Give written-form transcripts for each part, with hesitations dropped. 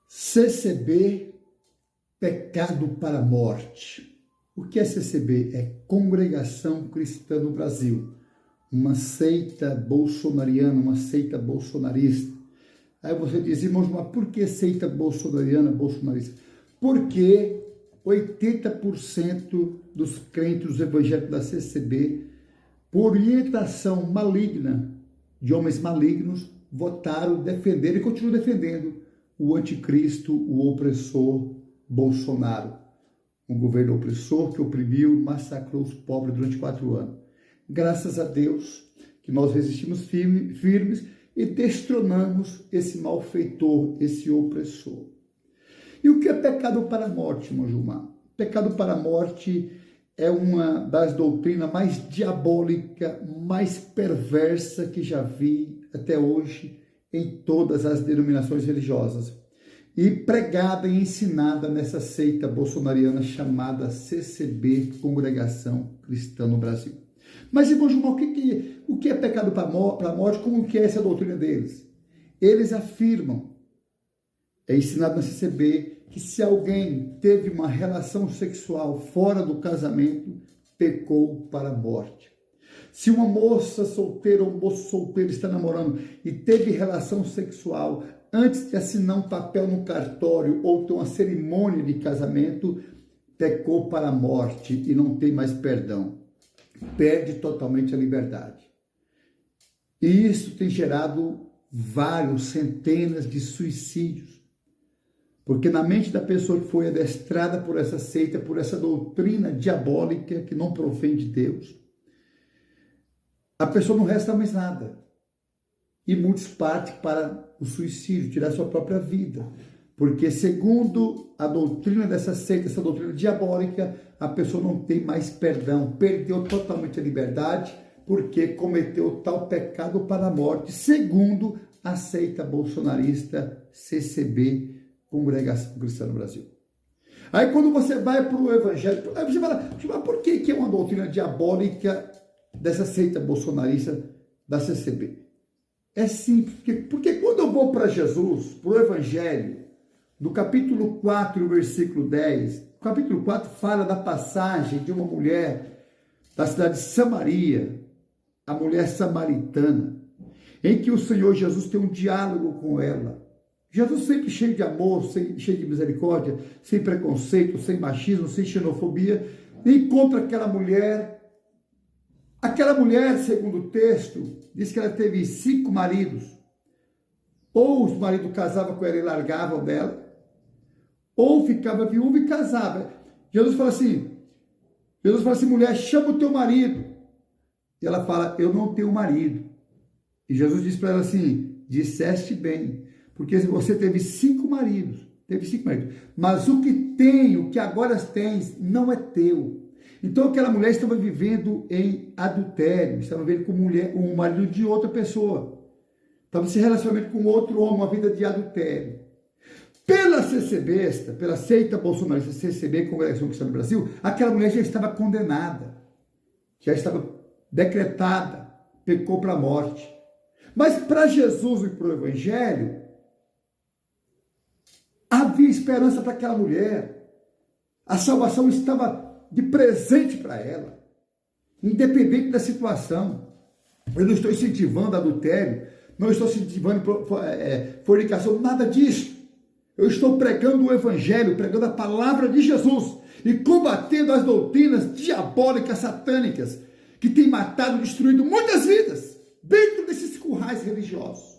CCB, pecado para a morte. O que é CCB? É Congregação Cristã no Brasil, uma seita bolsonariana, uma seita bolsonarista. Aí você diz, irmãos, mas por que seita bolsonariana, bolsonarista? Porque 80% dos crentes evangélicos da CCB, por orientação maligna de homens malignos, votaram, defenderam e continuam defendendo o anticristo, o opressor Bolsonaro. Um governo opressor que oprimiu e massacrou os pobres durante 4 anos. Graças a Deus que nós resistimos firmes e destronamos esse malfeitor, esse opressor. E o que é pecado para a morte, irmão Gilmar? Pecado para a morte é uma das doutrinas mais diabólicas, mais perversa que já vi até hoje em todas as denominações religiosas. E pregada e ensinada nessa seita bolsonariana chamada CCB, Congregação Cristã no Brasil. Mas, irmão Gilmar, o que é pecado para a morte? Como que é essa doutrina deles? Eles afirmam, é ensinado na CCB, que se alguém teve uma relação sexual fora do casamento, pecou para a morte. Se uma moça solteira ou um moço solteiro está namorando e teve relação sexual antes de assinar um papel no cartório ou ter uma cerimônia de casamento, pecou para a morte e não tem mais perdão. Perde totalmente a liberdade. E isso tem gerado centenas de suicídios. Porque na mente da pessoa que foi adestrada por essa seita, por essa doutrina diabólica que não provém de Deus, a pessoa não resta mais nada. E muitos partem para o suicídio, tirar sua própria vida. Porque segundo a doutrina dessa seita, essa doutrina diabólica, a pessoa não tem mais perdão, perdeu totalmente a liberdade, porque cometeu tal pecado para a morte, segundo a seita bolsonarista CCB, Congregação Cristã no Brasil. Aí quando você vai para o evangelho, aí você fala, mas por que é uma doutrina diabólica dessa seita bolsonarista da CCB? É simples, porque quando eu vou para Jesus, para o evangelho, no capítulo 4, versículo 10, o capítulo 4 fala da passagem de uma mulher da cidade de Samaria, a mulher samaritana, em que o Senhor Jesus tem um diálogo com ela. Jesus sempre cheio de amor, cheio de misericórdia, sem preconceito, sem machismo, sem xenofobia, encontra aquela mulher. Aquela mulher, segundo o texto, diz que ela teve 5 maridos. Ou os maridos casavam com ela e largavam dela, ou ficava viúva e casava. Jesus fala assim, mulher, chama o teu marido. E ela fala, eu não tenho marido. E Jesus diz para ela assim, disseste bem, porque você teve 5 maridos, mas o que agora tens, não é teu. Então aquela mulher estava vivendo em adultério, estava vivendo com um marido de outra pessoa, estava se relacionando com outro homem, uma vida de adultério. Pela CCB, pela seita bolsonarista CCB, Congregação Cristã no Brasil, aquela mulher já estava condenada, já estava decretada, pecou para a morte. Mas para Jesus e para o Evangelho, havia esperança para aquela mulher. A salvação estava de presente para ela, independente da situação. Eu não estou incentivando adultério, não estou incentivando fornicação, nada disso. Eu estou pregando o Evangelho, pregando a palavra de Jesus e combatendo as doutrinas diabólicas, satânicas, que têm matado e destruído muitas vidas dentro desses currais religiosos.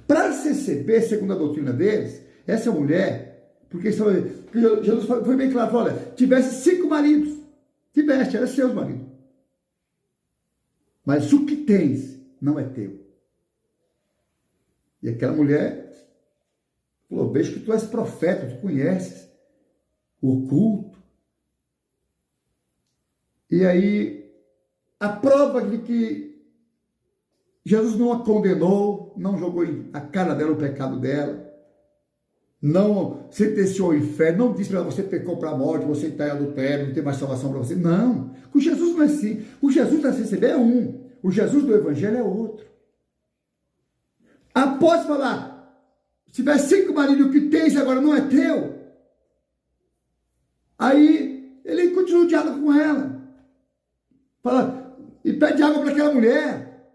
Para CCB, segundo a doutrina deles, essa mulher, porque Jesus foi bem claro, falou, olha, tivesse 5 maridos, era seus maridos. Mas o que tens não é teu. E aquela mulher falou, vejo que tu és profeta, tu conheces o culto. E aí, a prova de que Jesus não a condenou, não jogou a cara dela o pecado dela, não sentenciou o inferno, não disse para ela, você pecou para a morte, você está em adultério, não tem mais salvação para você. Não, o Jesus não é assim. O Jesus da CCB é um, o Jesus do Evangelho é outro. Após falar, Se tiver 5 maridos, o que tens agora não é teu. Aí ele continua o diálogo com ela. Fala, e pede água para aquela mulher.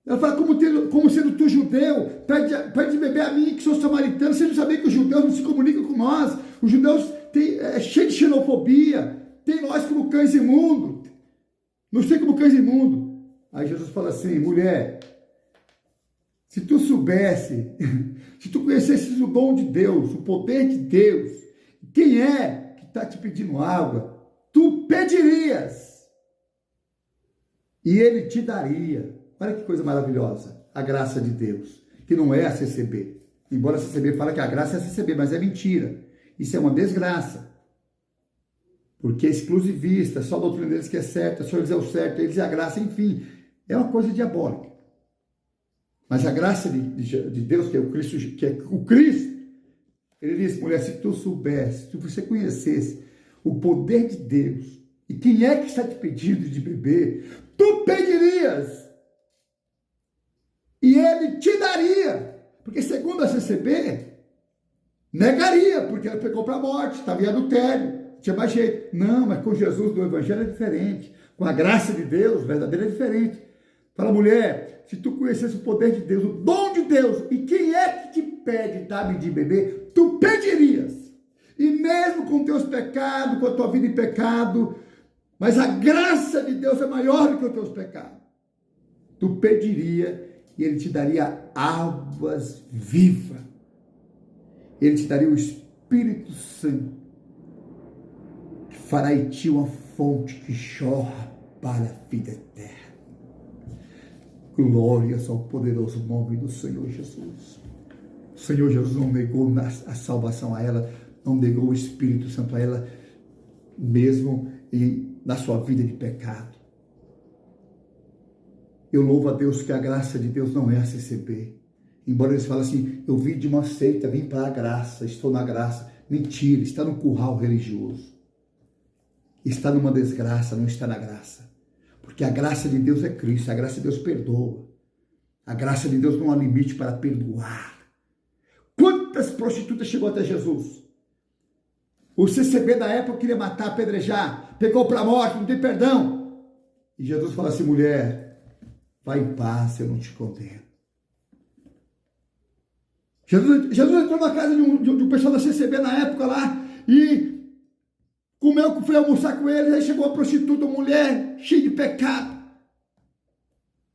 Ela fala, como sendo tu judeu, pede beber a mim que sou samaritano. Você não sabia que os judeus não se comunicam com nós. Os judeus é cheio de xenofobia. Tem nós como cães imundos. Nos tem como cães imundos. Aí Jesus fala assim, mulher, se tu soubesse, se tu conhecesses o dom de Deus, o poder de Deus, quem é que está te pedindo água, tu pedirias e ele te daria. Olha que coisa maravilhosa, a graça de Deus, que não é a CCB. Embora a CCB fale que a graça é a CCB, mas é mentira. Isso é uma desgraça. Porque é exclusivista, só a doutrina deles que é certa, só eles é o certo, eles é a graça, enfim. É uma coisa diabólica. Mas a graça de Deus, que é o Cristo, ele diz, mulher, se tu soubesse, se você conhecesse o poder de Deus, e quem é que está te pedindo de beber, tu pedirias, e ele te daria. Porque segundo a CCB, negaria, porque ela pecou para a morte, estava em adultério, tinha mais jeito. Não, mas com Jesus do Evangelho é diferente. Com a graça de Deus, verdadeira, é diferente. Fala, mulher, se tu conhecesse o poder de Deus, o dom de Deus, e quem é que te pede, dá-me de beber, tu pedirias. E mesmo com teus pecados, com a tua vida em pecado, mas a graça de Deus é maior do que os teus pecados. Tu pediria e ele te daria águas vivas. Ele te daria o Espírito Santo, que fará em ti uma fonte que jorra para a vida eterna. Glórias ao poderoso nome do Senhor Jesus. O Senhor Jesus não negou a salvação a ela, não negou o Espírito Santo a ela, mesmo na sua vida de pecado. Eu louvo a Deus que a graça de Deus não é a CCB. Embora eles falem assim, eu vim de uma seita, vim para a graça, estou na graça. Mentira, está no curral religioso. Está numa desgraça, não está na graça. Porque a graça de Deus é Cristo, a graça de Deus perdoa. A graça de Deus não há limite para perdoar. Quantas prostitutas chegou até Jesus? O CCB da época queria matar, apedrejar, pegou para a morte, não tem perdão. E Jesus fala assim, mulher, vai em paz, eu não te condeno. Jesus entrou na casa de um pessoal da CCB na época lá e comeu, foi almoçar com eles, aí chegou a prostituta, uma mulher cheia de pecado.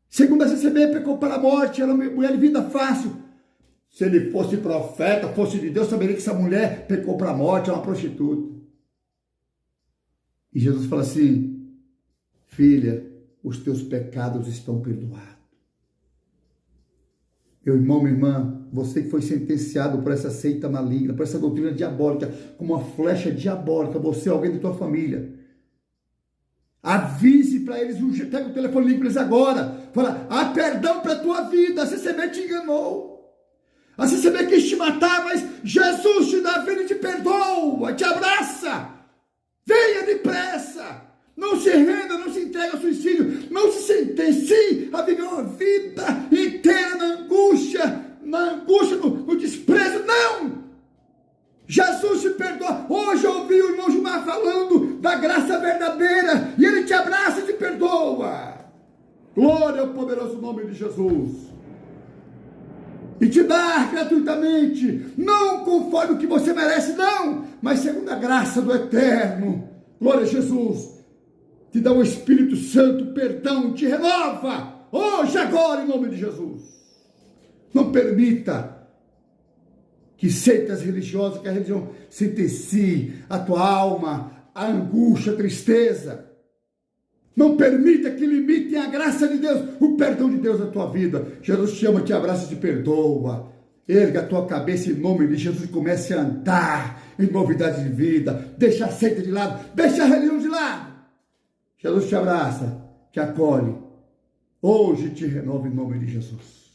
Segundo a CCB, pecou para a morte, era uma mulher de vida fácil. Se ele fosse profeta, fosse de Deus, saberia que essa mulher pecou para a morte, é uma prostituta. E Jesus fala assim, filha, os teus pecados estão perdoados. Meu irmão, minha irmã, você que foi sentenciado por essa seita maligna, por essa doutrina diabólica, como uma flecha diabólica, você, alguém da tua família, avise para eles, pega o telefone, liga para eles agora, fala, há perdão para a tua vida, a CCB te enganou, a CCB quis te matar, mas Jesus te dá a vida e te perdoa, te abraça, venha depressa. Não se renda, não se entregue ao suicídio, não se sentencie a viver uma vida inteira na angústia, no desprezo, não! Jesus te perdoa. Hoje eu ouvi o irmão Gilmar falando da graça verdadeira, e ele te abraça e te perdoa. Glória ao poderoso nome de Jesus. E te dá gratuitamente, não conforme o que você merece, não, mas segundo a graça do Eterno. Glória a Jesus. Te dá o Espírito Santo, perdão, te renova, hoje, agora, em nome de Jesus. Não permita que seitas religiosas, que a religião sentencie a tua alma, a angústia, a tristeza. Não permita que limitem a graça de Deus, o perdão de Deus na tua vida. Jesus te ama, te abraça e te perdoa. Erga a tua cabeça em nome de Jesus e comece a andar em novidade de vida. Deixa a seita de lado, deixa a religião de lado. Jesus te abraça, te acolhe, hoje te renova em nome de Jesus.